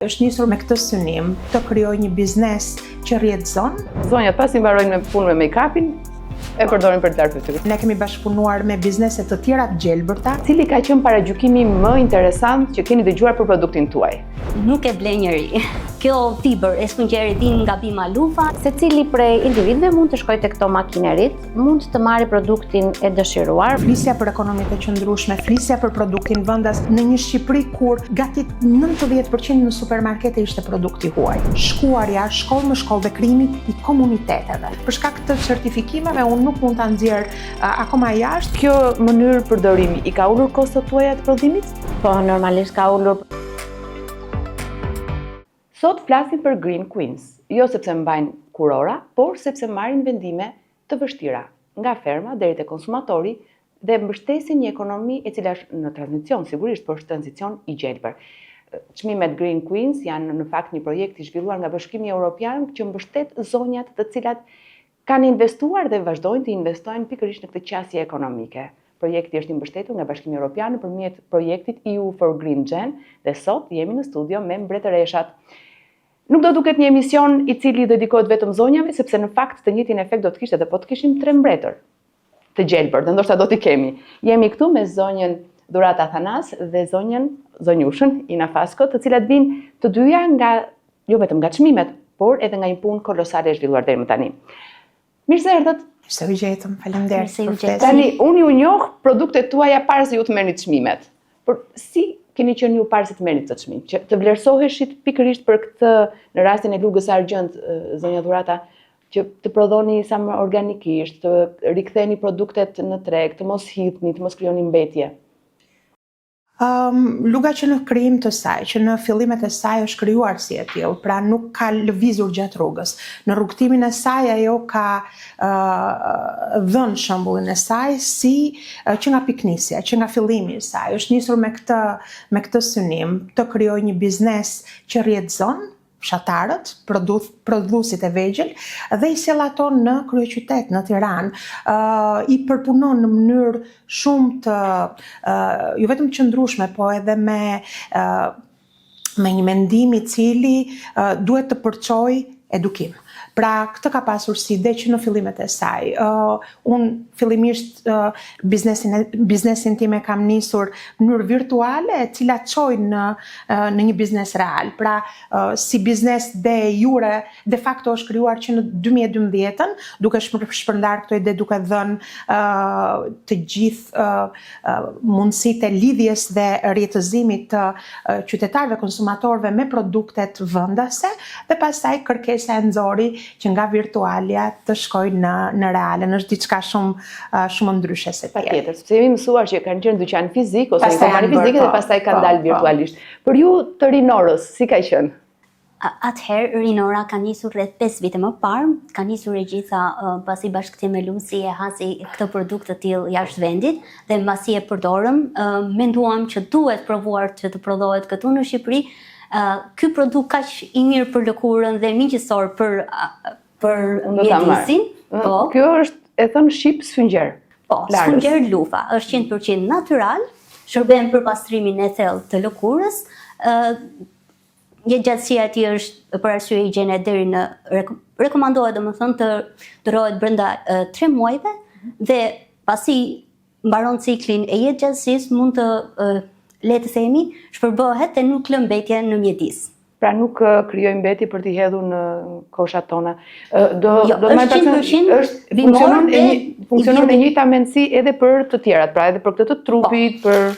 është nisur me këtë synim të krijojë një biznes që rrjedhon. Zonjat pasi mbarojnë me punën me make-upin, e përdorin për të larë fytyrën. Ne kemi bashkëpunuar me biznese të tjera të gjelbërta. Cili ka qenë paragjykimi më interesant që keni dëgjuar për produktin tuaj? Nuk e ble njëri. Kjo fiber e spungjeri din nga bima lufa. Secili prej individëve mund të shkojë tek këto makinerit, mund të marrë produktin e dëshiruar. Flisja për ekonomitë e qëndrueshme, flisja për produktin vendas në një Shqipëri kur gati 90% në supermarkete ishte produkti huaj. Shkuarja shkollë më shkollë dhe krijimi i komuniteteve. Për shkak të certifikimeve unë nuk mund ta nxjerr akoma jashtë. Kjo mënyrë përdorimi i ka ulur kostot tuaja të prodhimit? Po, normalisht ka ulur. Sot flasim për Green Queens, jo sepse mbajnë kurora, por sepse marrin vendime të vështira, nga ferma deri te konsumatori dhe mbështesin një ekonomi e cila është në tranzicion, sigurisht, por është tranzicion i gjelbër. Çmimet Green Queens janë në fakt një projekt i zhvilluar nga Bashkimi Evropian që mbështet zonjat të cilat kanë investuar dhe vazhdojnë të investojnë pikërisht në këtë qasje ekonomike. Projekti është i mbështetur nga Bashkimi Evropian nëpërmjet projektit EU for Green Gen dhe sot jemi në studio me mbretëreshat. Nuk do duket një emision i cili dedikohet vetëm zonjave, sepse në fakt të njëjtin efekt do të kishte dhe po të kishim 3 mbretër të gjelbër, dhe ndoshta do t'i kemi. Jemi këtu me zonjën Dhurata Thanas dhe zonjushën Ina Fasko, të cilat vinë të dyja nga jo vetëm nga çmimet, por edhe nga një punë kolosale e zhvilluar deri më tani. Mirë se erdhët. Se u gjetëm, faleminderit. Tani unë ju njoh produktet tuaja para se ju të merrni çmimet. Por si keni qenë ju parë se të merrni këtë çmim? Që të vlerësoheshit pikërisht për këtë, në rastin e lugës argjend, zonja Dhurata, që të prodhoni sa më organikisht, të riktheni produktet në treg, të mos hidhni, të mos krijoni mbetje. Luga që në krijim të saj, që në fillimet e saj është krijuar si e tillë, pra nuk ka lëvizur gjatë rrugës. Në rrugtimin e saj ajo ka dhënë shembullin e saj si që nga piknisja, që nga fillimi i saj është nisur me këtë synim të krijojë një biznes që rrjedhon fshatarët, prodhuesit e vegjël dhe i sjell ato në kryeqytet, në Tiranë, i përpunon në mënyrë shumë të jo vetëm qëndrueshme, po edhe me një mendim i cili duhet të përçojë edukim. Pra, këtë ka pasur si ide që në fillimet e saj. Unë fillimisht biznesin tim e kam nisur në mënyrë virtuale, e cila çoi në një biznes real. Pra, si biznes de jure, de facto është krijuar që në 2012-ën, duke shpërndar këto ide, duke dhënë të gjithë mundësitë e lidhjes dhe rrjetëzimit të qytetarëve, konsumatorëve me produktet vendase, dhe pastaj kërkesa e nxori që nga virtualja të shkojnë në realen, është diçka shumë ndryshe se tjetër. Patjetër, sepse jemi mësuar që kanë qenë dyqan fizik ose në kompani fizike dhe pastaj kanë dalë virtualisht. Për ju të rinorës, si ka qenë? Atëherë Rinora ka nisur rreth 5 vite më parë, ka nisur e gjitha pasi bashkëtimeluesi e hasi këtë produkt të tillë jashtë vendit dhe mbasi e përdorëm, menduam që duhet provuar që të prodhohet këtu në Shqipëri. Ky produkt kaq i mirë për lëkurën dhe miqësor për mjedisin. Kjo është, e thon shqip sfungjer. Po, sfungjer lufa, është 100% natyral, shërben për pastrimin e thellë të lëkurës. Gjatësia e tij është për arsye higjiene deri në rekomandohet domethënë të rohet brenda 3 muajve dhe pasi mbaron ciklin e jetëgjatësisë mund të le të themi, shpërbëhet dhe nuk lë mbetje në mjedis. Pra nuk krijoj mbeti për t'i hedhur në koshat tona. Funksionon e njëjta mendësi edhe për të tjerat, pra edhe për këtë të trupit, për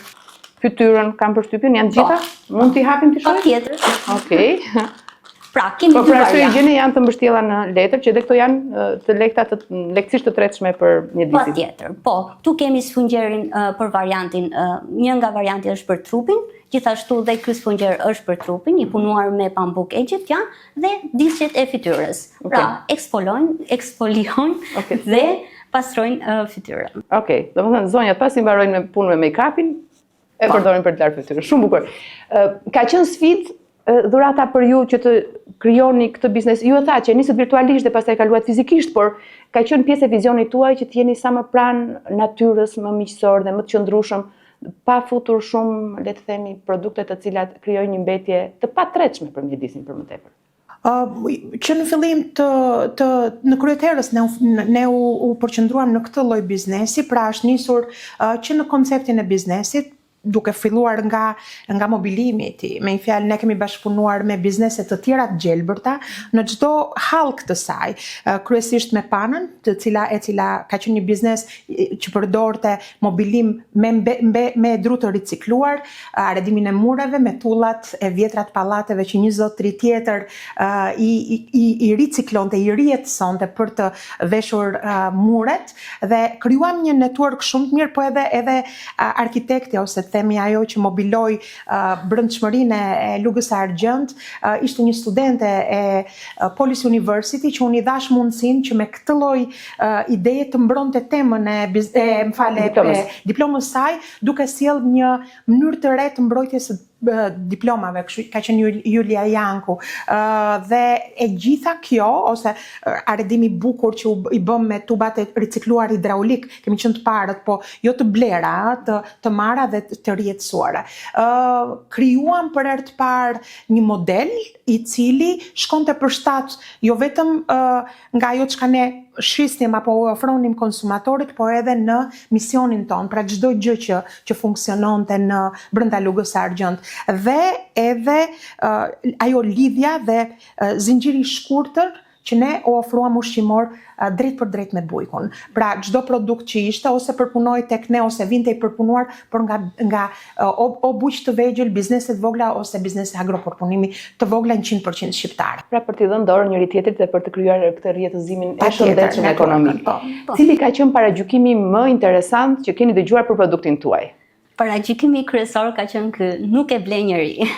fytyrën, kam përshtypjen, janë gjitha? Mund t'i hapim t'i shohim? Patjetër. Okej. Pra, kemi dy variante. Pra, higjiene janë të mbështjella në letër, që edhe këto janë të lehtësisht të tretshme për mjedisin. Patjetër. Po, tu kemi sfungjerin për variantin, një nga varianti është për trupin, gjithashtu dhe ky sfungjer është për trupin, i punuar me pambuk egjiptian dhe disqet e fytyrës. Pra, eksfoliojnë dhe pastrojnë fytyrën. Okej, domethënë zonjat pasi mbarojnë me punën me make-upin, e përdorin për të larë fytyrën. Shumë bukur. Ka qenë sfidë Dhurata për ju që të krijoni këtë biznes? Ju e tha që nisët virtualisht dhe pastaj kaluat fizikisht, por ka qenë pjesë e vizionit tuaj që të jeni sa më pranë natyrës, më miqësor dhe më të qëndrueshëm pa futur shumë, le të themi, produkte të cilat krijojnë një mbetje të patretshme për mjedisin për më tepër. Që në fillim në kryeterës ne u përqendruam në këtë lloj biznesi, pra është nisur që në konceptin e biznesit duke filluar nga mobilimi i tij. Me një fjalë, ne kemi bashkëpunuar me biznese të tjera të gjelbërta në çdo hallk të saj, kryesisht me Panën, e cila ka qenë një biznes që përdorte mobilim me dru të ricikluar, arredimin e mureve, me tullat e vjetra të pallateve që një zotëri tjetër i riciklonte, i rijetësonte për të veshur muret, dhe krijuam një network shumë të mirë, po edhe arkitekti ose themi ajo që mobiloi brendshmërinë e Lugës së Argjend, ishte një studente e Polish University që unë i dhash mundësinë që me këtë lloj ideje të mbronte temën e diplomës saj, duke sjell një mënyrë të re të mbrojtjes së diplomave, ka qenë Julia Janku, dhe e gjitha kjo, ose arredimi bukur që i bëm me tubat e ricikluar hidraulik, kemi qenë të parët, po jo të blera, të mara dhe të rjetësuara. Krijuam për herë të parë një model i cili shkonte përshtat jo vetëm nga ajo çka ne shqisnim apo u ofronim konsumatorit, po edhe në misionin ton, pra çdo gjë që funksiononte në brenda Lugës së Argjend. Dhe edhe ajo lidhja dhe zinxhiri i shkurtër që ne u ofruam ushqimor drejt për drejt me bujkun. Pra çdo produkt që ishte ose përpunoi tek ne ose vinte i përpunuar, por nga o bujq të vegjël, bizneset vogla ose biznese agropërpunimi të vogla 100% shqiptare. Pra për t'i dhënë dorë njëri tjetrit dhe për të krijuar këtë rrjetëzimin e shëndetshëm ekonomik. Cili ka qenë paragjykimi më interesant që keni dëgjuar për produktin tuaj? Paragjykimi kryesor ka qenë ky, nuk e ble njeri.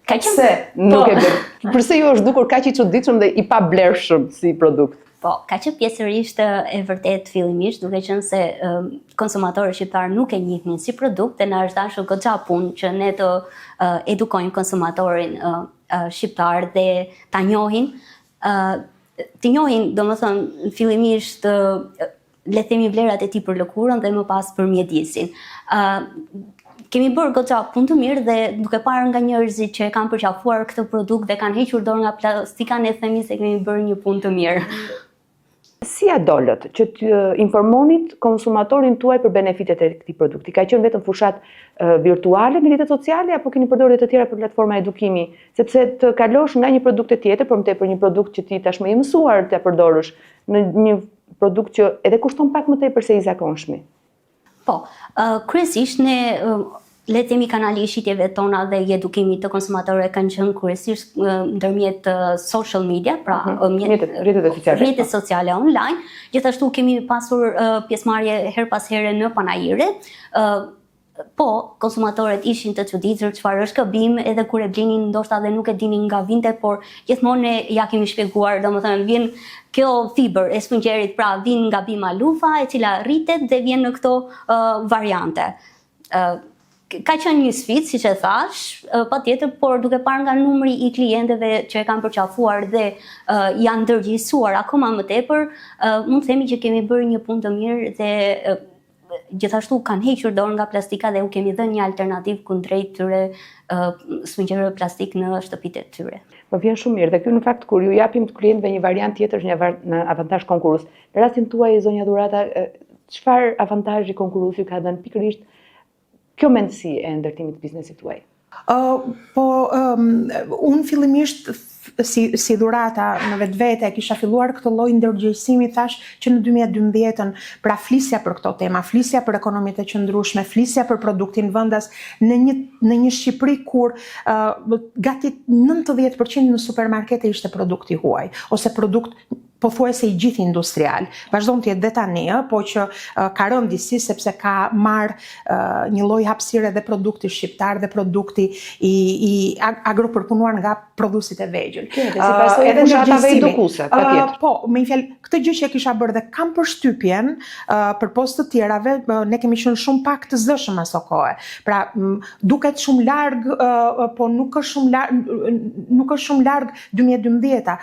Pse nuk e bën? Përse ju është dukur kaq i çuditshëm dhe i pablershëm si produkt? Po, ka qenë pjesërisht e vërtet fillimisht, duke qenë se konsumatorët shqiptar nuk e njihnin si produkt, dhe na është dashur goxha punë që ne të edukojmë konsumatorin shqiptar dhe ta njohin. Të njohin, domethënë, fillimisht le të themi vlerat e tij për lëkurën dhe më pas për mjedisin. Kemi bërë goxha punë të mirë dhe duke parë nga njerëzit që e kanë përqafuar këtë produkt dhe kanë hequr dorë nga plastika, ne themi se kemi bërë një punë të mirë. Si a dolët që të informonit konsumatorin tuaj për benefitet e këtij produkti? Ka qenë vetëm fushat virtuale në rrjetet sociale apo keni përdorur të tjera për platforma edukimi? Sepse të kalosh nga një produkt tjetër, por më tepër një produkt që ti tashmë i mësuar të përdorësh në një produkt që edhe kushton pak më tepër se i zakonshmi. Po, kryesisht ne le të themi kanali i shitjeve tona dhe i edukimit të konsumatorëve kanë qenë kryesisht ndërmjet social media, pra rrjetet sociale online. Gjithashtu kemi pasur pjesëmarrje her pas here në panajire. Po, konsumatorët ishin të çuditur çfarë është këbim, edhe kur e blinin ndoshta dhe nuk e dinin nga vinte, por gjithmonë ne ja kemi shpjeguar, domethënë vjen kjo fibër e spungjerit, pra vjen nga bima lufa, e cila rritet dhe vjen në këto variante. Ka qenë një sfidë, siç e thash, patjetër, por duke parë nga numri i klientëve që e kanë përqafuar dhe janë ndërgjegjësuar akoma më tepër, mund të themi që kemi bërë një punë të mirë dhe gjithashtu kanë hequr dorë nga plastika dhe u kemi dhënë një alternativë kundrejt tyre spungjerëve plastik në shtëpitë e tyre. Po vjen shumë mirë dhe ky në fakt kur ju japim të klientëve një variant tjetër është një avantazh konkurrues. Në rastin tuaj, zonja Dhurata, çfarë avantazhi konkurruesi ju ka dhënë pikërisht kjo mendësi e ndërtimit të biznesit tuaj? Unë fillimisht si Dhurata në vetvete kisha filluar këtë lloj ndërgjegjësimi, thash që në 2012-ën, pra flisja për këto tema, flisja për ekonomitë e qëndrueshme, flisja për produktin vendas në një Shqipëri kur gati 90% në supermarkete ishte produkti huaj ose produkt pothuajse i gjithë industrial. Vazhdon të jetë dhe tani, po që ka rënë disi sepse ka marrë një lloj hapësire dhe produkti shqiptar dhe produkti i agropërpunuar nga prodhuesit e vegjël. Si pasojë e fushatave edukuese, patjetër. Po, me një fjalë, këtë gjë që e kisha bërë dhe kam përshtypjen për post të tjerave, ne kemi qenë shumë pak të zëshëm aso kohë. Pra, duket shumë larg, po nuk është shumë larg 2012-a.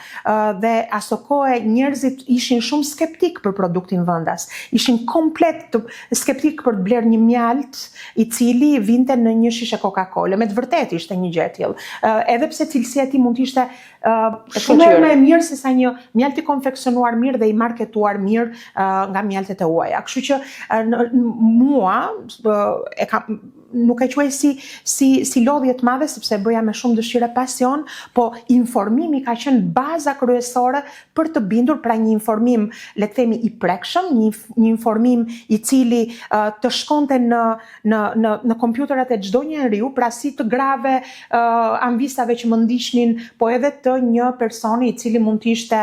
Dhe aso kohë njerëzit ishin shumë skeptik për produktin vendas. Ishin komplet skeptik për të blerë një mjalt i cili vinte në një shishe Coca-Cola. Me të vërtet ishte një gjë e tillë. Edhe pse cilësia e tij mund të ishte shumë më e mirë se sa një mjalt i konfeksionuar mirë dhe i marketuar mirë nga mjaltet e huaja. Kështu që mua nuk e quaj si lodhje të madhe sepse bëja me shumë dëshirë e pasion, po informimi ka qenë baza kryesore për të bindur, pra një informim, le të themi, i prekshëm, një informim i cili të shkonte në kompjuterat e çdo njeriu, pra si të grave anvisave që më ndiqnin, po edhe të një personi i cili mund të ishte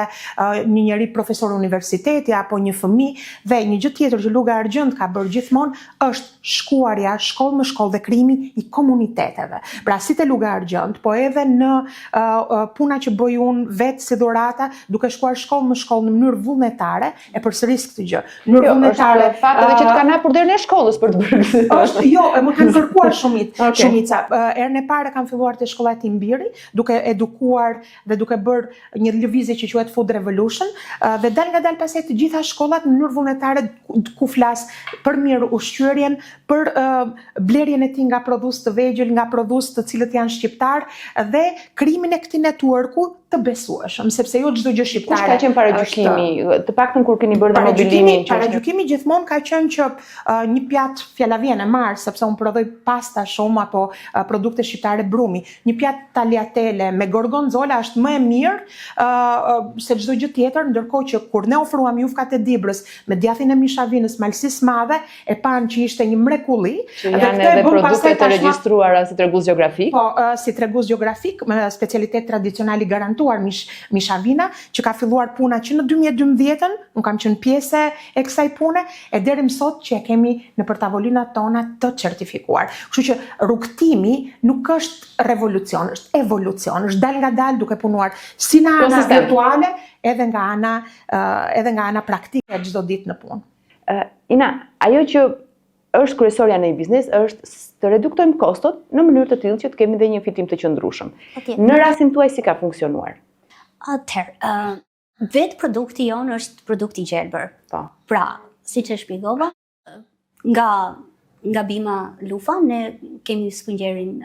një njeri profesor universiteti apo një fëmijë. Dhe një gjë tjetër që Luga Argjend ka bërë gjithmonë është shkuarja shkollë më shkollë dhe krijimi i komuniteteve. Pra si te Luga Argjend, po edhe në puna që bëj unë vetë si dhurata, duke shkuar shkollë më shkollë në mënyrë vullnetare, e përsëris këtë gjë. Mënyrë vullnetare. Është fakt edhe që të kanë hapur derën e shkollës për të bërë këtë. Është, jo, më kanë kërkuar shumica. Herën e parë kam filluar te shkolla Timbiri, duke edukuar dhe duke bërë një lëvizje që quhet Food Revolution, dhe dal nga dal pastaj të gjitha shkollat në mënyrë vullnetare ku flas për mirë ushqyerjen, për blerjen e tij nga prodhues të vegjël, nga prodhues të cilët janë shqiptar dhe krijimin e këtij networku të besueshëm, sepse jo çdo gjë shqiptare. Kush ka qenë paragjykimi, të paktën kur keni bërë mobilimin? Paragjykimi gjithmonë ka qenë që një pjatë fjalavien e marr, sepse unë prodhoj pasta shumë apo produkte shqiptare brumi. Një pjatë tagliatelle me gorgonzola është më e mirë se çdo gjë tjetër, ndërkohë që kur ne ofruam jufkat e Dibrës me djathin e mishavinës, malësisë madhe, e panë që ishte një mrekulli. Që janë edhe produkte të regjistruara si tregues gjeografik? Po, si tregues gjeografik, me specialitet tradicional i garantuar mishavina, që ka filluar puna që në 2012-ën, unë kam qenë pjesë e kësaj pune, e deri më sot që e kemi në përtavolinat tona të certifikuar. Kështu që rrugtimi nuk është revolucion, është evolucion, është dal nga dal duke punuar si në ana virtuale, edhe nga ana praktike çdo ditë në punë. Ina, ajo që është kryesorja në një biznes është të reduktojmë kostot në mënyrë të tillë që të kemi dhe një fitim të qëndrueshëm. Në rastin tuaj si ka funksionuar? Atëherë, vetë produkti jonë është produkti gjelbër. Po. Pra, siç e shpjegova, nga Bima Lufa ne kemi spungjerin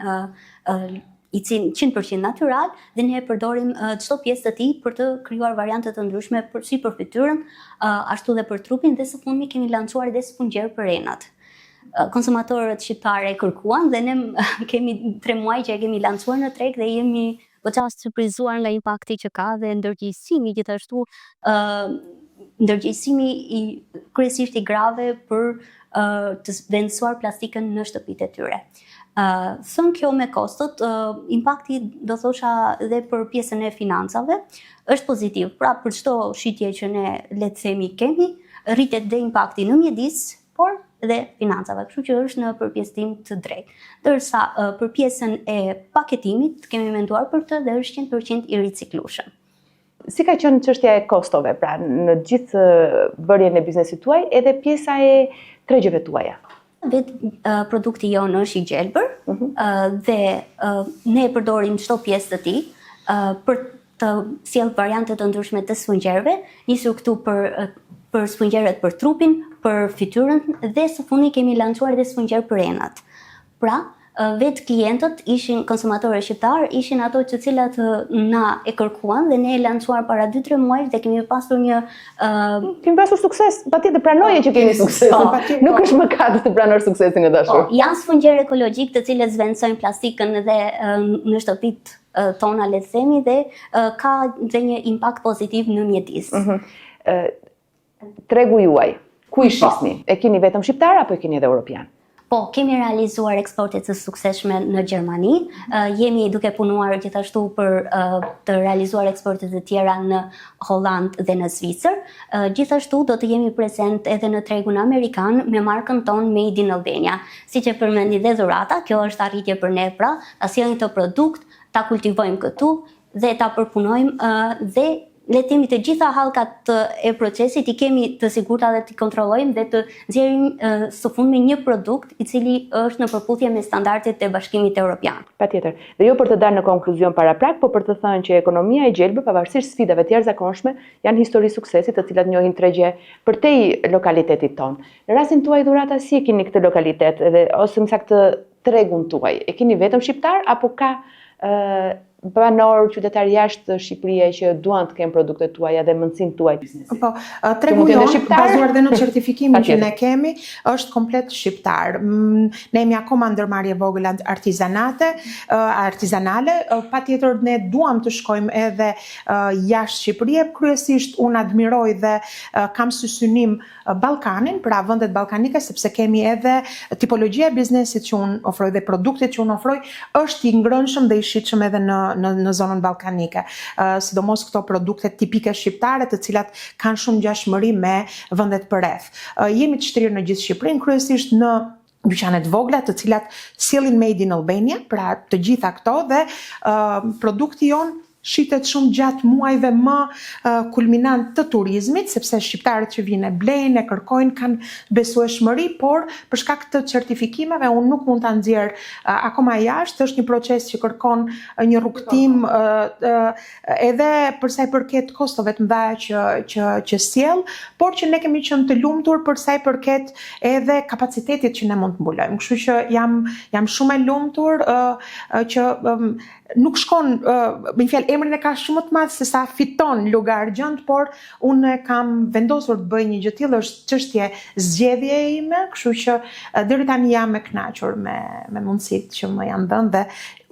i cili 100% natyral dhe ne përdorim çdo pjesë të tij për të krijuar variante të ndryshme si për fytyrën, ashtu dhe për trupin, dhe së fundmi kemi lançuar edhe spungjer për renat. Konsumatorët shqiptarë e kërkuan dhe ne kemi 3 muaj që e kemi lançuar në treg dhe jemi goxha surprizuar nga impakti që ka dhe ndërgjegjësimi gjithashtu, ndërgjegjësimi kryesisht i grave për të vendosur plastikën në shtëpitë e tyre. Thënë kjo me kostot, impakti do thosha dhe për pjesën e financave është pozitiv. Pra për çdo shitje që ne le të themi kemi, rritet dhe impakti në mjedis, por dhe financave, kështu që është në përpjesëtim të drejtë. Ndërsa për pjesën e paketimit kemi menduar për të dhe është 100% i riciklueshëm. Si ka qenë çështja e kostove, pra në gjithë bërjen e biznesit tuaj, edhe pjesa e tregjeve tuaja? Vetë produkti jonë është i gjelbër dhe ne përdorim çdo pjesë të tij për të sjellë variante të ndryshme të spungjerëve, nisur këtu për spungjerët për trupin, për fytyrën dhe së fundi kemi lançuar edhe spungjer për renat. Pra, vetë klientët ishin konsumatorë shqiptar, ishin ato të cilat na e kërkuan dhe ne e lançuar para 2-3 muajsh dhe kemi pasur një kemi pasur sukses, patjetër pranoje që kemi sukses. Nuk është mëkat të pranosh suksesin e dashur. Janë spungjer ekologjik të cilët zvendësojnë plastikën dhe në shtëpitë tona, le të themi, dhe ka dhe një impakt pozitiv në mjedis. Tregu juaj, ku i shisni? E keni vetëm shqiptar apo e keni edhe europian? Po, kemi realizuar eksporte të suksesshme në Gjermani, jemi duke punuar gjithashtu për të realizuar eksporte të tjera në Holland dhe në Zvicër. Gjithashtu do të jemi prezent edhe në tregun amerikan me markën tonë Made in Albania. Siç e përmendi dhe dhurata, kjo është arritje për ne, pra, ta sjellim këtë produkt, ta kultivojmë këtu dhe ta përpunojmë dhe le të themi të gjitha hallkat e procesit i kemi të sigurta dhe të kontrollojmë dhe të nxjerrim së fundmi një produkt i cili është në përputhje me standardet e Bashkimit Evropian. Patjetër. Dhe jo për të dalë në konkluzion paraprak, por për të thënë që ekonomia e gjelbër, pavarësisht sfidave të jashtëzakonshme, janë histori suksesi të cilat njohin tregje përtej lokalitetit tonë. Në rastin tuaj dhurata, si e keni këtë lokalitet ose më saktë tregun tuaj? E keni vetëm shqiptar apo ka banor, qytetar jashtë Shqipëria që duan të kenë produktet tuaja dhe mundësinë tuaj biznesi? Po, tregu jonë, bazuar dhe në certifikimin që ne kemi, është komplet shqiptar. Ne jemi akoma ndërmarrje vogël artizanale, patjetër ne duam të shkojmë edhe jashtë Shqipërisë, kryesisht unë admiroj dhe kam sy synim Ballkanin, pra vendet ballkanike, sepse kemi edhe tipologjia e biznesit që unë ofroj dhe produktit që unë ofroj është i ngrënshëm dhe i shitshëm edhe në zonën ballkanike, sidomos këto produkte tipike shqiptare të cilat kanë shumë ngjashmëri me vendet përreth. Jemi të shtrirë në gjithë Shqipërinë, kryesisht në dyqanet vogla të cilat sjellin made in Albania, pra të gjitha këto dhe produkti jon shitet shumë gjatë muajve më kulminant të turizmit, sepse shqiptarët që vinë e blejnë, e kërkojnë, kanë besueshmëri, por për shkak të certifikimeve unë nuk mund ta nxjerr akoma jashtë, është një proces që kërkon një rrugtim edhe për sa i përket kostove të mëdha që sjell, por që ne kemi qenë të lumtur për sa i përket edhe kapacitetit që ne mund të mbulojmë. Kështu që jam shumë e lumtur që nuk shkon, me fjalë emrin e ka shumë të madh se sa fiton Lugar Gjend, por unë kam vendosur të bëj një gjë tillë, është çështje zgjedhjeje ime, kështu që deri tani jam e kënaqur me mundësitë që më janë dhënë dhe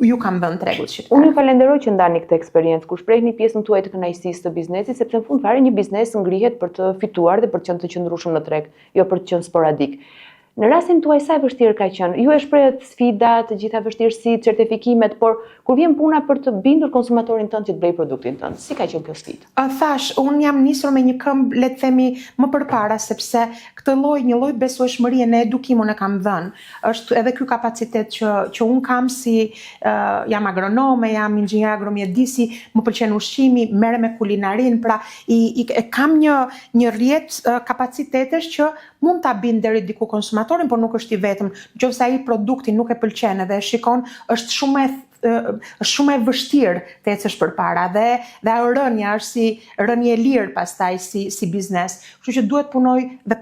ju kam dhënë tregut shqiptar. Unë ju falenderoj që ndani këtë eksperiencë, ku shprehni pjesën tuaj të kënaqësisë të biznesit, sepse në fund fare një biznes ngrihet për të fituar dhe për të qenë të qëndrueshëm në treg, jo për të qenë sporadik. Në rastin tuaj sa e vështirë ka qenë? Ju e shprehet sfidat, të gjitha vështirësitë, certifikimet, por kur vjen puna për të bindur konsumatorin tënd që të blej produktin tënd, si ka qenë kjo sfidë? Thash, unë jam nisur me një këmbë, le të themi, më përpara, sepse këtë një lloj besueshmërie në edukimin e kam dhënë. Është edhe ky kapacitet që unë kam si jam agronome, jam inxhinier agromjedisi, më pëlqen ushqimi, merrem me kulinarin, pra kam një rrjet kapacitetesh që mund ta bind deri diku konsumatorin, por nuk është i vetëm. Nëse ai produkti nuk e pëlqen edhe e shikon, është shumë e vështirë të ecësh përpara dhe ajo rënja është si rënje e lirë pastaj si biznes. Kështu që duhet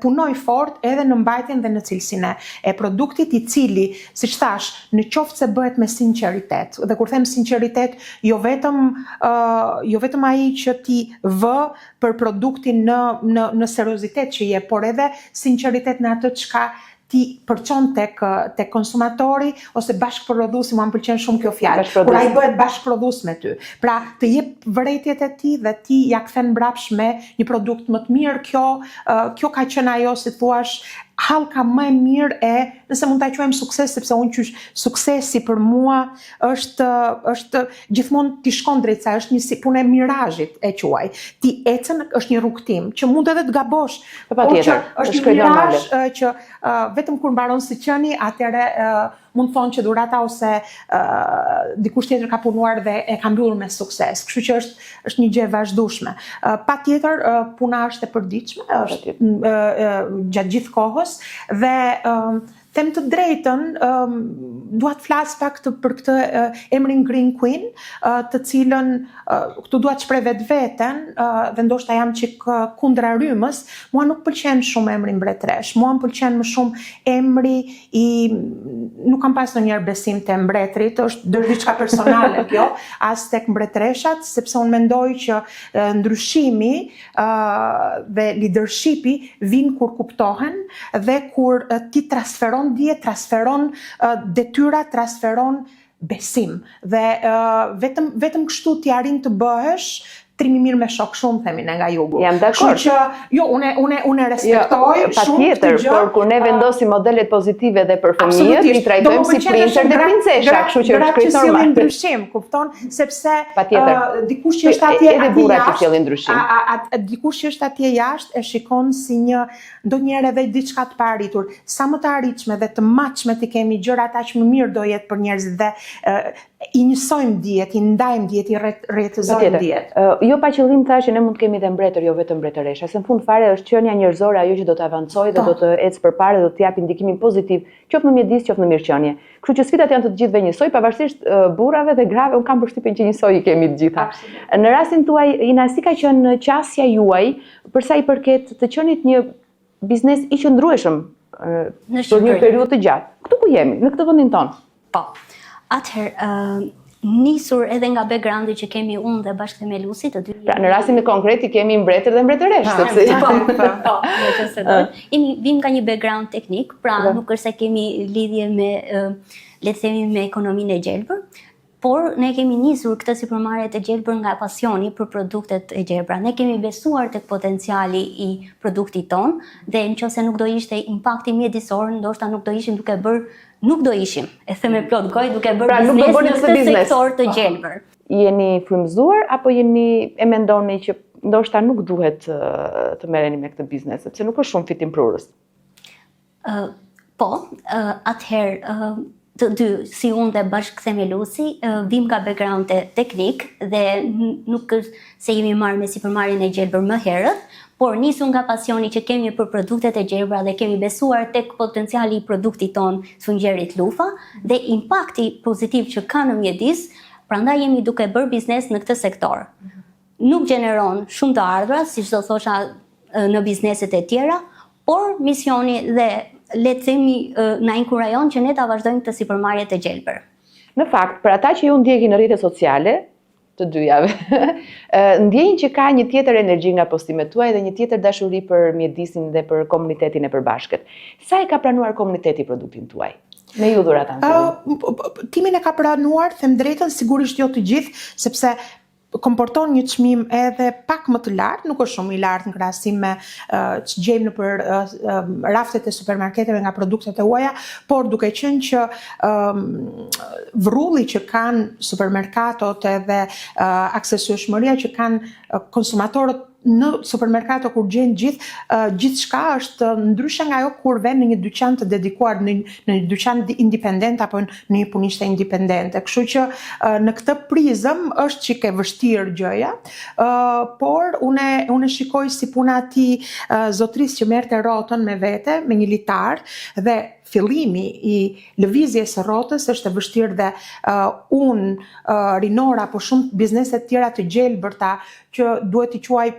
punoj fort edhe në mbajtjen dhe në cilësinë e produktit, i cili, siç thash, në qoftë se bëhet me sinqeritet. Dhe kur them sinqeritet, jo vetëm ai që ti vë për produktin në seriozitet që je, por edhe sinqeritet në atë çka ti përçon tek konsumatori ose bashkëprodhuesi, mua më pëlqen shumë kjo fjalë. Kur ai bëhet bashkëprodhues me ty. Pra, të jep vërejtjet e tij dhe ti ja kthen mbrapsht me një produkt më të mirë. Kjo ka qenë ajo, si thua, hallka më e mirë nëse mund ta quajmë sukses, sepse unë qysh suksesi për mua është gjithmonë ti shkon drejt saj, është një si punë e mirazhit e quaj. Ti ecën, është një rrugtim që mund edhe të gabosh. Patjetër, është një mirazh që vetëm kur mbaron si qeni, atëherë mund thonë që dhurata ose dikush tjetër ka punuar dhe e ka mbyllur me sukses. Kështu që është një gjë e vazhdueshme. Patjetër, puna është e përditshme, është gjatë gjithë kohës dhe them të drejtën, dua të flas pak për këtë emrin Green Queen, të cilën këtu dua të shpreh vetveten dhe ndoshta jam çik kundra rrymës, mua nuk pëlqen shumë emri mbretresh. Mua më pëlqen më shumë emri nuk kam pas ndonjëherë besim te mbretrit, është diçka personale kjo, as tek mbretreshat, sepse unë mendoj që ndryshimi dhe leadershipi vijnë kur kuptohen dhe kur ti transferon dije, transferon detyra, transferon besim. Dhe vetëm kështu ti arrin të bëhesh trimi mirë me shok shumë, themi ne nga jugu. Jam dakord. Kështu që jo, unë respektoj shumë patjetër, por kur ne vendosim modelet pozitive dhe për fëmijët, i trajtojmë si printer dhe princesha, kështu që është krejt normal. Ndryshim, kupton, sepse dikush që është atje edhe burrat që sjellin ndryshim. Dikush që është atje jashtë e shikon si një ndonjëherë edhe diçka të paarritur. Sa më të arritshme dhe të matshme ti kemi gjërat, aq më mirë do jetë për njerëzit dhe i njësojmë dijet, i ndajmë dijet, i rretëzojmë dijet. Jo pa qëllim thash që ne mund të kemi dhe mbretër, jo vetëm mbretëresha. Se në fund fare është qenia njerëzore ajo që do të avancojë dhe do të ecë përpara dhe do të japë ndikimin pozitiv, qoftë në mjedis, qoftë në mirëqenie. Kështu që sfidat janë të gjithëve njësoj, pavarësisht burrave dhe grave, unë kam përshtypjen që njësoj i kemi të gjitha. Në rastin tuaj, Ina, si ka qenë qasja juaj për sa i përket të qenit një biznes i qëndrueshëm për një periudhë të gjatë? Këtu ku jemi, në këtë vendin tonë? Po. Atëherë, nisur edhe nga backgroundi që kemi unë dhe bashkëthemeluesi të dy. Pra në rastin e konkret i kemi mbretër dhe mbretëresh, sepse në qëse do. Vim nga një background teknik, pra nuk është se kemi lidhje me, le të themi, me ekonominë e gjelbër, por ne kemi nisur këtë sipërmarrje të gjelbër nga pasioni për produktet e gjelbra. Ne kemi besuar tek potenciali i produktit ton dhe nëse nuk do ishte impakti mjedisor, ndoshta nuk do ishim e them me plot gojë duke bërë biznes në këtë sektor të gjelbër. Jeni frymëzuar apo e mendoni që ndoshta nuk duhet të merreni me këtë biznes, sepse nuk është shumë fitim prurës? Po, atëherë të dy, si unë dhe bashkëthemeluesi, vim nga background teknik dhe nuk është se jemi marrë me sipërmarrjen e gjelbër më herët, por nisu nga pasioni që kemi për produktet e gjelbra dhe kemi besuar tek potenciali i produktit ton Sfungjerit Lufa dhe impakti pozitiv që ka në mjedis, prandaj jemi duke bërë biznes në këtë sektor. Nuk gjeneron shumë të ardhra, siç do thosha në bizneset e tjera, por misioni dhe le të themi na inkurajon që ne ta vazhdojmë këtë sipërmarrje të gjelbër. Në fakt, për ata që ju ndjekin në rrjetet sociale, të dyjave, ndjejnë që ka një tjetër energji nga postimet tuaj dhe një tjetër dashuri për mjedisin dhe për komunitetin e përbashkët. Sa e ka pranuar komuniteti produktin tuaj? Me ju dhurata. Timin e ka pranuar, them drejtën, sigurisht jo të gjithë, sepse komporton një çmim edhe pak më të lartë, nuk është shumë i lartë në krahasim me që gjejmë nëpër raftet e supermarketeve nga produktet e huaja, por duke qenë që vrulli që kanë supermerkatot edhe aksesueshmëria që kanë konsumatorët në supermerkato kur gjenë gjithçka është ndryshe nga ajo kur vjen në një dyqan të dedikuar, në një dyqan independent apo në një punishte independente. Kështu që në këtë prizëm është çik e vështirë gjëja, por unë shikoj si puna e atij zotrisë që merrte rrotën me vete, me një litar dhe fillimi i lëvizjes së rrotës është e vështirë dhe Rinora apo shumë bizneset tjera të gjelbërta që duhet t'i quaj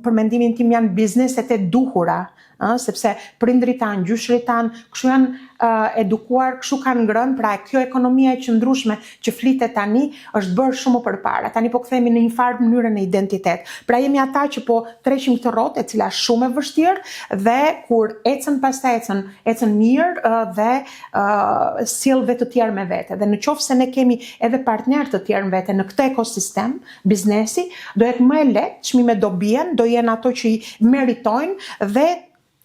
për mendimin tim janë bizneset e duhura, sepse prindrit tanë, gjyshrit tanë, kështu janë edukuar, kështu kanë ngrënë, pra kjo ekonomia e qëndrueshme që flitet tani është bërë shumë përpara. Tani po kthehemi në një farë mënyrë në identitet. Pra jemi ata që po treqim këtë rrotë, e cila është shumë e vështirë dhe kur ecën pastaj ecën mirë dhe sjell vetë të tjerë me vete. Dhe në qoftë se ne kemi edhe partnerë të tjerë me vete në këtë ekosistem, biznesi, do jetë më e lehtë, çmimet do bien, do jenë ato që i meritojnë dhe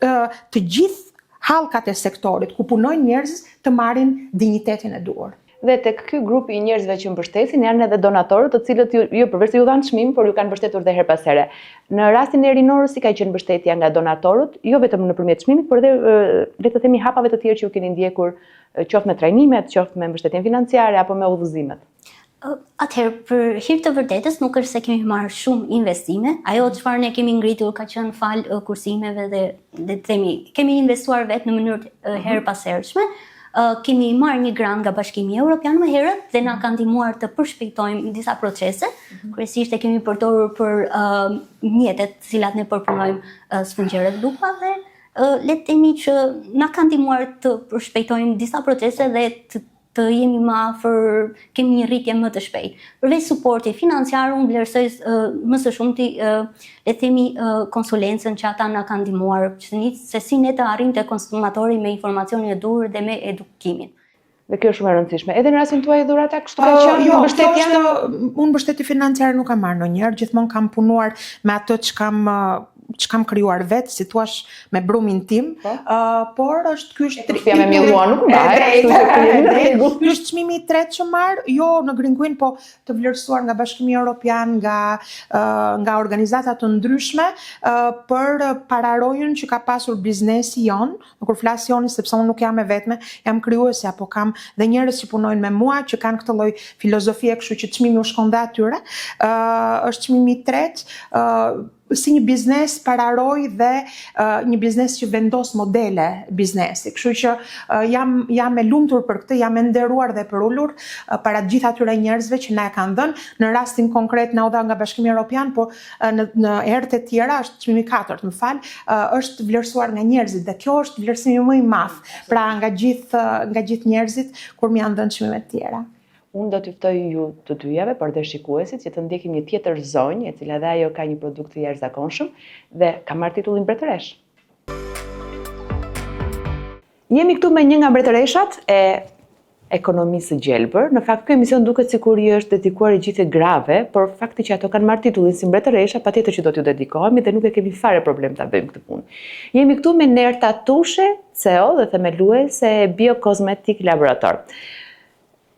të gjithë hallkat e sektorit ku punojnë njerëz të marrin dinjitetin e duhur. Dhe tek ky grup i njerëzve që mbështesin janë edhe donatorët, të cilët ju përveç se ju dhanë çmim, por ju kanë mbështetur dhe her pas here. Në rastin e Rinorës si ka qenë mbështetja nga donatorët, jo vetëm nëpërmjet çmimit, por edhe le të themi hapave të tjerë që ju keni ndjekur, qoftë me trajnimet, qoftë me mbështetjen financiare apo me udhëzimet. Atëherë, për hir të vërtetës, nuk është se kemi marrë shumë investime. Ajo çfarë ne kemi ngritur ka qenë fal kursimeve dhe të themi, kemi investuar vetë në mënyrë her pas hershme. Kemi marrë një grant nga Bashkimi Evropian më herët dhe na ka ndihmuar të përshpejtojmë disa procese. Kryesisht e kemi përdorur për mjetet të cilat ne përpunojmë Sfungjerët Lupa dhe le të themi që na ka ndihmuar të përshpejtojmë disa procese dhe të jemi më afër, kemi një rritje më të shpejtë. Përveç suporti financiar, unë vlerësoj më së shumti le të themi konsulencën që ata na kanë ndihmuar, se si ne të arrijmë te konsumatori me informacionin e duhur dhe me edukimin. Dhe kjo është shumë e rëndësishme. Edhe në rastin tuaj dhurata kështu ka qenë mbështetja? Unë mbështetje financiare nuk kam marrë ndonjëherë, gjithmonë kam punuar me atë që kam që kam krijuar vetë, si thua me brumin tim, por ky është me millua nuk mbahet, ky është çmimi i tretë që marr, jo në Green Queen, po të vlerësuar nga Bashkimi Evropian, nga organizata të ndryshme për pararojën që ka pasur biznesi jon. Kur flas joni, sepse unë nuk jam e vetme, jam krijuese, apo kam dhe njerëz që punojnë me mua që kanë këtë lloj filozofie, kështu që çmimi u shkon dhe atyre. Është çmimi i tretë, si një biznes pararoj dhe një biznes që vendos modele biznesi. Kështu që jam e lumtur për këtë, jam e nderuar dhe për ullur para gjithë atyre njerëzve që na e kanë dhënë. Në rastin konkret na u dha nga Bashkimi Evropian, po në herët e tjera është çmimi i katërt, është vlerësuar nga njerëzit dhe kjo është vlerësimi më i madh. Pra nga gjithë njerëzit kur më janë dhënë çmimet e tjera. Unë do t'ju ftoj ju të dyjave, por dhe shikuesit, që të ndjekim një tjetër zonjë, e cila dhe ajo ka një produkt të jashtëzakonshëm dhe ka marrë titullin mbretëresh. Jemi këtu me një nga mbretëreshat e ekonomisë së gjelbër. Në fakt, ky emision duket sikur i është dedikuar i gjithë grave, por fakti që ato kanë marrë titullin si mbretëresha, patjetër që do t'ju dedikohemi dhe nuk e kemi fare problem ta bëjmë këtë punë. Jemi këtu me Nerta Tushe, CEO dhe themeluese e Biocosmetic Laborator.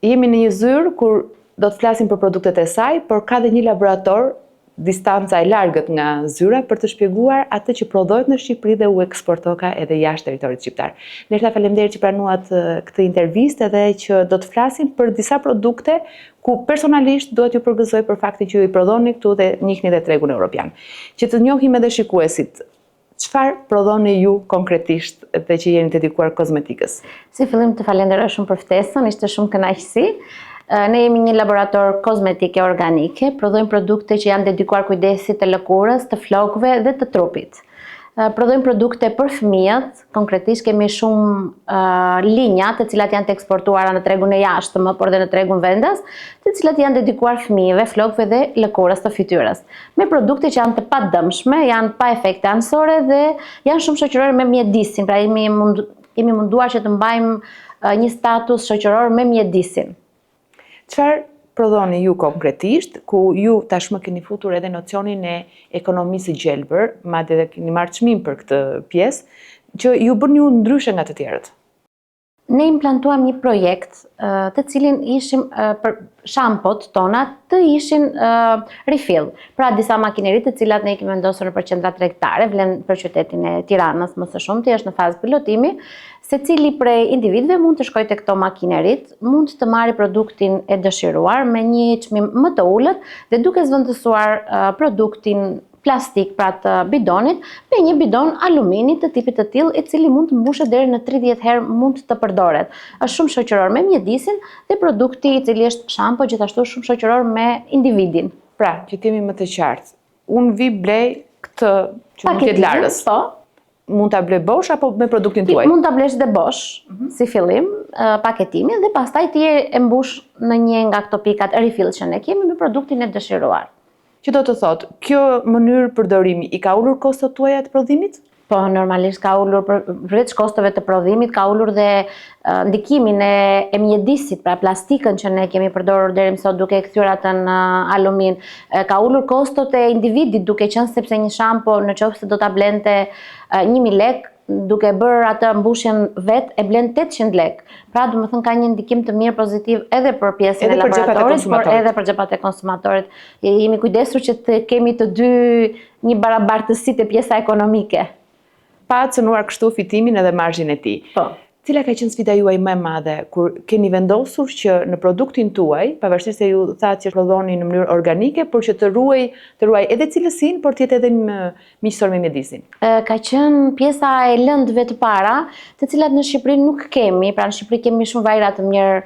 Jemi në një zyrë kur do të flasim për produktet e saj, por ka dhe një laborator distanca e largët nga zyra për të shpjeguar atë që prodhohet në Shqipëri dhe u eksportoka edhe jashtë territorit shqiptar. Nerta, faleminderit që pranuat këtë intervistë edhe që do të flasim për disa produkte ku personalisht duhet ju përgëzoj për faktin që ju i prodhoni këtu dhe njihni dhe tregun evropian. Që të njohim edhe shikuesit, çfarë prodhoni ju konkretisht dhe që jeni dedikuar kozmetikës? Si fillim të falenderoj shumë për ftesën, ishte shumë kënaqësi. Ne jemi një laborator kozmetike organike, prodhojmë produkte që janë dedikuar kujdesit të lëkurës, të flokëve dhe të trupit. Prodhojmë produkte për fëmijët, konkretisht kemi shumë linja të cilat janë të eksportuara në tregun e jashtëm, por dhe në tregun vendas, të cilat janë dedikuar fëmijëve, flokëve dhe lëkurës të fytyrës. Me produkte që janë të padëmshme, janë pa efekte anësore dhe janë shumë shoqërore me mjedisin, pra jemi munduar që të mbajmë një status shoqëror me mjedisin. Çfarë prodhoni ju konkretisht, ku ju tashmë keni futur edhe nocionin e ekonomisë së gjelbër, madje edhe keni marrë çmim për këtë pjesë, që ju bën ju ndryshe nga të tjerët? Ne implantuam një projekt të cilin ishim për shampot tona të ishin refill. Pra disa makineri të cilat ne kemi vendosur në qendra tregtare, vlen për qytetin e Tiranës më së shumti, është në fazë pilotimi. Secili prej individëve mund të shkojë tek këto makinerit, mund të marrë produktin e dëshiruar me një çmim më të ulët dhe duke zvendësuar produktin plastik pra të bidonit me një bidon alumini të tipit të tillë, i cili mund të mbushet deri në 30 herë mund të përdoret. Është shumë shoqëror me mjedisin dhe produkti i cili është shampo gjithashtu shumë shoqëror me individin. Pra, që t'jemi më të qartë, unë vi blej këtë që mund t'jetë larës. Po. Mund ta blej bosh apo me produktin tuaj? Mund ta blesh dhe bosh, si fillim, paketimin dhe pastaj ti e mbush në një nga këto pikat refill që ne kemi me produktin e dëshiruar. Që do të thotë, kjo mënyrë përdorimi i ka ulur kostot tuaja të prodhimit? Po, normalisht ka ulur përveç kostove të prodhimit, ka ulur dhe ndikimin e mjedisit, pra plastikën që ne kemi përdorur deri më sot duke e kthyer atë në alumin. Ka ulur kostot e individit duke qenë sepse një shampo nëse do ta blente 1000 lekë, duke bërë atë mbushjen vet e blen 800 lekë. Pra, domethënë ka një ndikim të mirë pozitiv edhe për pjesën e laboratorit, por edhe për xhepat e konsumatorit. Jemi kujdesur që të kemi të dy një barabartësi te pjesa ekonomike. Pa cënuar kështu fitimin edhe marzhin e tij. Po. Cila ka qenë sfida juaj më e madhe kur keni vendosur që në produktin tuaj, pavarësisht se ju thatë që prodhoni në mënyrë organike, por që të ruaj edhe cilësinë, por të jetë edhe miqësor me mjedisin? Ka qenë pjesa e lëndëve të para, të cilat në Shqipëri nuk kemi. Pra në Shqipëri kemi shumë vajra të mirë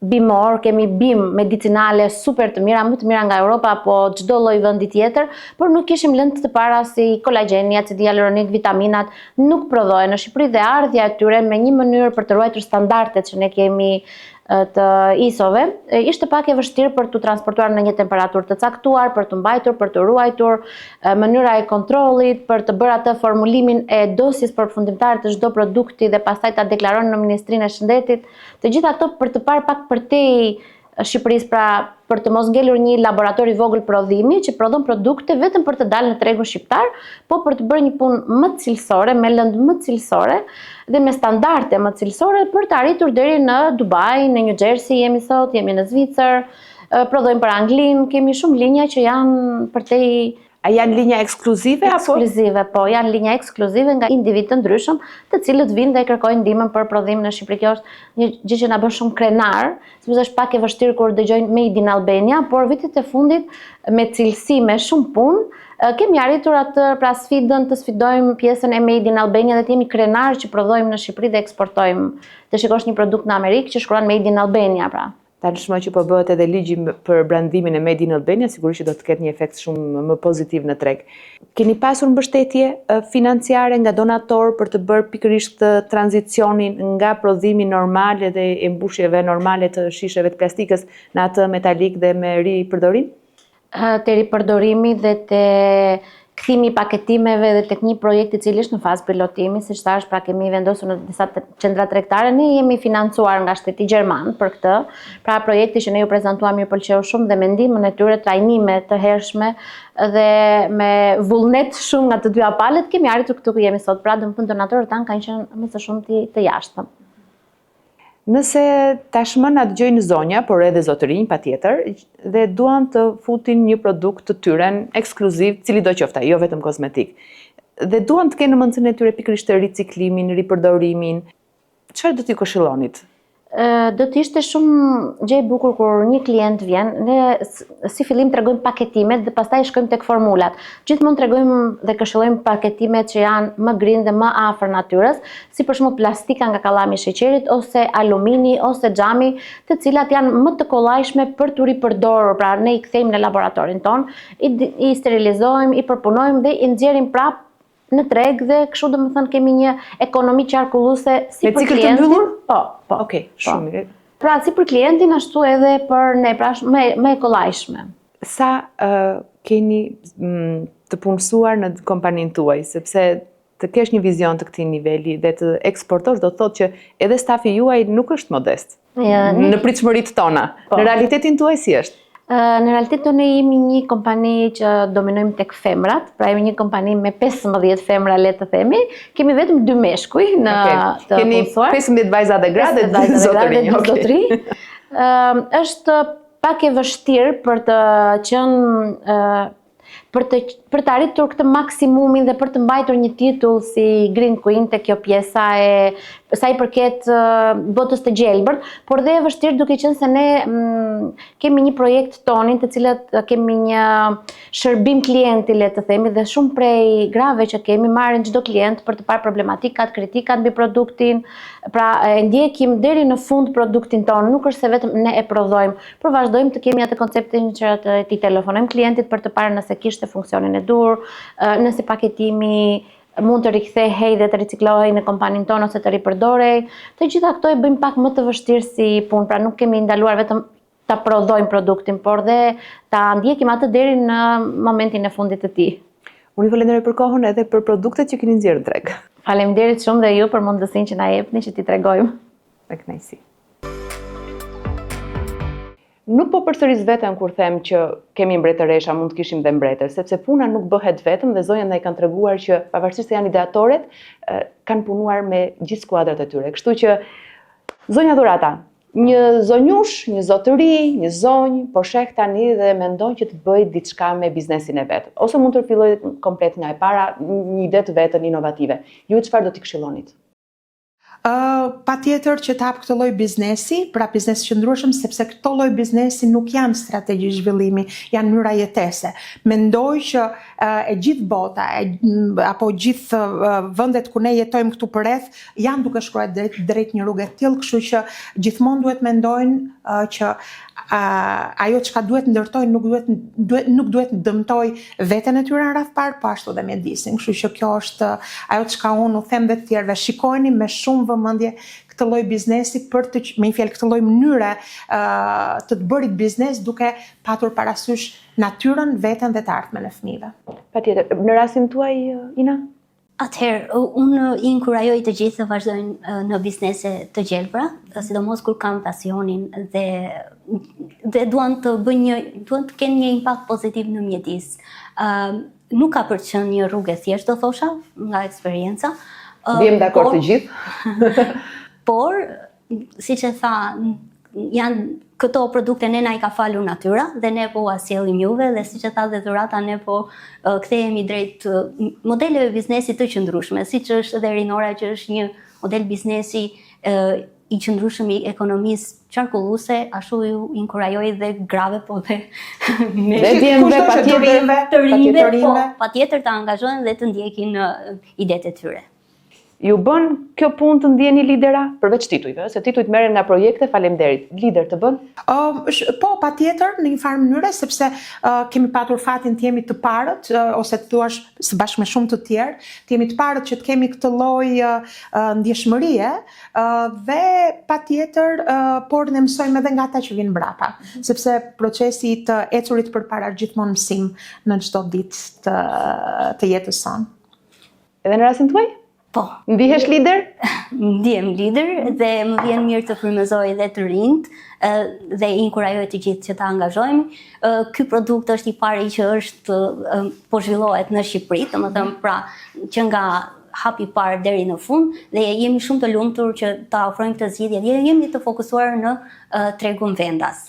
bimor, kemi bim medicinale super të mira, më të mira nga Europa apo çdo lloj vendi tjetër, por nuk kishim lëndë të para si kolagjeni, acidi hialuronik, vitaminat, nuk prodhohen në Shqipëri dhe ardhja e tyre me një mënyrë për të ruajtur standardet që ne kemi të ISO-ve, ishte pak e vështirë për të transportuar në një temperaturë të caktuar, për të mbajtur, për të ruajtur, mënyra e kontrollit, për të bërë atë formulimin e dosjes përfundimtare të çdo produkti dhe pastaj ta deklaron në Ministrinë e Shëndetit. Të gjitha ato për të parë pak përtej Shqipërisë, pra për të mos ngelur një laborator i vogël prodhimi që prodhon produkte vetëm për të dalë në tregun shqiptar, po për të bërë një punë më cilësore, me lëndë më cilësore dhe me standarde më cilësore për të arritur deri në Dubai, në New Jersey jemi sot, jemi në Zvicër, prodhojmë për Anglinë, kemi shumë linja që janë përtej. A janë linja ekskluzive apo? Ekskluzive, po, janë linja ekskluzive nga individ të ndryshëm, të cilët vinë dhe kërkojnë ndihmën për prodhim në Shqipëri. Kjo është një gjë që na bën shumë krenar, sepse është pak e vështirë kur dëgjojnë Made in Albania, por vitet e fundit me cilësi, me shumë punë, kemi arritur atë pra sfidën të sfidojmë pjesën e Made in Albania dhe të jemi krenar që prodhojmë në Shqipëri dhe eksportojmë. Të shikosh një produkt në Amerikë që shkruan Made in Albania, pra. Tashmë që po bëhet edhe ligji për brandimin e Made in Albania, sigurisht që do të ketë një efekt shumë më pozitiv në treg. Keni pasur mbështetje financiare nga donator për të bërë pikërisht tranzicionin nga prodhimi normal dhe e mbushjeve normale të shisheve të plastikës në atë metalik dhe me ripërdorim? Te ripërdorimi dhe te kthimi i paketimeve dhe tek një projekt i cili është në fazë pilotimi, siç thash, pra kemi vendosur në disa qendra tregtare, ne jemi financuar nga shteti gjerman për këtë. Pra projekti që ne ju prezantuam ju pëlqeu shumë dhe me ndihmën e tyre, trajnime të hershme dhe me vullnet shumë nga të dy palët kemi arritur këtu ku jemi sot. Pra domethënë donatorët tanë kanë qenë më së shumti të jashtëm. Nëse tashmë na dëgjojnë zonja, por edhe zotërinj patjetër, dhe duan të futin një produkt të tyre ekskluziv, cili do qoftë ai, jo vetëm kozmetik, dhe duan të kenë në mendjen e tyre pikërisht të riciklimin, ripërdorimin, çfarë do t'i këshillonit? Do të ishte shumë gjë e bukur kur një klient vjen, ne si fillim tregojmë paketimet dhe pastaj shkojmë tek formulat. Gjithmonë tregojmë dhe këshillojmë paketimet që janë më green dhe më afër natyrës, si për shembull plastika nga kallami i sheqerit ose alumini ose xhami, të cilat janë më të kollajshme për të ripërdorur. Pra ne i kthejmë në laboratorin ton, i sterilizojmë, i përpunojmë dhe i nxjerrim prapë në treg dhe kështu domethënë kemi një ekonomi qarkulluese si për klientin. Me cikël të mbyllur? Po. Okej, shumë mirë. Pra si për klientin ashtu edhe për ne, pra më e kollajshme. Sa keni të punësuar në kompaninë tuaj, sepse të kesh një vizion të këtij niveli dhe të eksportosh do të thotë që edhe stafi juaj nuk është modest. Në pritshmëritë tona. Në realitetin tuaj si është? Në realitet ne jemi një kompani që dominojmë tek femrat, pra jemi një kompani me 15 femra, le të themi, kemi vetëm 2 meshkuj në të punësuar. Keni 15 vajza dhe gra dhe 2 zotërinj. Është pak e vështirë për të qenë për të arritur këtë maksimumin dhe për të mbajtur një titull si Green Queen te kjo pjesa e sa i përket botës të gjelbërt, por dhe e vështirë duke qenë se ne kemi një projekt tonin të cilat kemi një shërbim klienti, le të themi, dhe shumë prej grave që kemi marrin çdo klient për të parë problematikat, kritikat mbi produktin, pra e ndjekim deri në fund produktin ton, nuk është se vetëm ne e prodhojmë, por vazhdojmë të kemi atë konceptin që ti telefonojmë klientit për të parë nëse kishte funksionin e dur, nëse paketimi mund të rikthehej dhe të riciklohej në kompaninë tonë ose të ripërdorej. Të gjitha këto e bëjmë pak më të vështirë si punë, pra nuk kemi ndaluar vetëm ta prodhojmë produktin, por dhe ta ndjekim atë deri në momentin e fundit të tij. Unë ju falenderoj për kohën edhe për produktet që keni nxjerrë në treg. Faleminderit shumë dhe ju për mundësinë që na jepni që t'i tregojmë. Me kënaqësi. Nuk po përsëris vetëm kur them që kemi mbretëresha, mund të kishim dhe mbretër, sepse puna nuk bëhet vetëm dhe zonja na i kanë treguar që pavarësisht se janë ideatorët, kanë punuar me gjithë skuadrat e tyre. Kështu që zonja Dhurata, një zonjush, një zotëri, një zonjë, po sheh tani dhe mendon që të bëjë diçka me biznesin e vet, ose mund të fillojë komplet nga e para, një ide të vetën inovative. Ju çfarë do t'i këshillonit? Patjetër që të hap këtë lloj biznesi, pra biznes qëndrueshëm, sepse këto lloj biznesi nuk janë strategji zhvillimi, janë mënyra jetese. Mendoj që e gjithë bota, apo gjithë vendet ku ne jetojmë këtu përreth, janë duke shkruar drejt një rrugë të tillë, kështu që gjithmonë duhet mendojnë që ajo çka duhet ndërtojnë nuk duhet dëmtoj veten e tyre në radh parë, po ashtu dhe mjedisin. Kështu që kjo është ajo çka unë u them dhe të tjerëve, shikojeni me shumë vëmendje këtë lloj biznesi për të me një fjalë këtë lloj mënyre të bërit biznes duke patur parasysh natyrën, veten dhe të ardhmen e fëmijëve. Patjetër. Në rastin tuaj, Ina? Atëherë, unë i inkurajoj të gjithë të vazhdojnë në biznese të gjelbra, sidomos kur kanë pasionin dhe duan të kenë një impakt pozitiv në mjedis. Nuk ka për të qenë një rrugë e thjeshtë, do thosha, nga eksperienca. Vjem dakord të gjithë. Por, siç e tha, janë këto produkte ne na i ka falur natyra dhe ne po ua sjellim juve dhe siç e tha dhe Dhurata, ne po kthehemi drejt modeleve biznesit të qëndrueshme, siç është edhe Rinora që është një model biznesi i qëndrueshëm i ekonomisë qarkulluese, ashtu ju inkurajoj dhe grave po dhe të rinjve, patjetër të angazhohen dhe të ndjekin idetë e tyre. Ju bën kjo punë të ndjeni lidera përveç titujve, se titujt merren nga projekte, faleminderit. Lider të bën? Po, patjetër në një farë mënyre, sepse kemi patur fatin të jemi të parët, ose të thuash së bashku me shumë të tjerë, të jemi të parët që të kemi këtë lloj ndjeshmërie dhe patjetër por ne mësojmë edhe nga ata që vinë mbrapa, sepse procesi i të ecurit përpara gjithmonë mësim në çdo ditë të jetës sonë. Edhe në rastin tuaj? Po. Ndihesh lider? Ndihem lider dhe më vjen mirë të frymëzoj dhe të rinjt dhe inkurajoj të gjithë që ta angazhojmë. Ky produkt është i pari që është po zhvillohet në Shqipëri, domethënë pra që nga hapi i parë deri në fund dhe jemi shumë të lumtur që ta ofrojmë këtë zgjidhje dhe jemi të fokusuar në tregun vendas.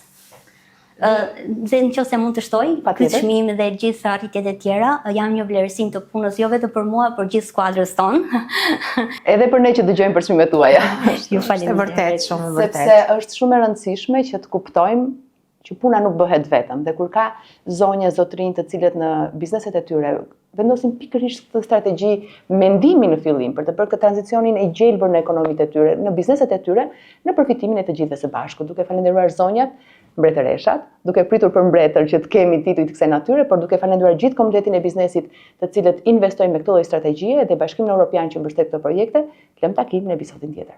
Dhe nëse mund të shtoj, këtë çmim dhe gjithë arritjet e tjera janë një vlerësim të punës jo vetëm për mua, por gjithë skuadrës tonë. Edhe për ne që dëgjojmë për çmimet tuaja. Ju faleminderit. Vërtet, shumë vërtet. Sepse është shumë e rëndësishme që të kuptojmë që puna nuk bëhet vetëm dhe kur ka zonja zotrinj të cilët në bizneset e tyre vendosin pikërisht këtë strategji mendimi në fillim për të bërë këtë tranzicionin e gjelbër në ekonomitë e tyre, në bizneset e tyre, në përfitimin e të gjithëve së bashku, duke falendëruar zonjat, mbretëreshat, duke pritur për mbretër që të kemi tituj të kësaj natyre, por duke falendëruar gjithë komunitetin e biznesit të cilët investojnë me këtë lloj strategjie dhe Bashkimin Evropian që mbështet këto projekte, lëm takim në episodin tjetër.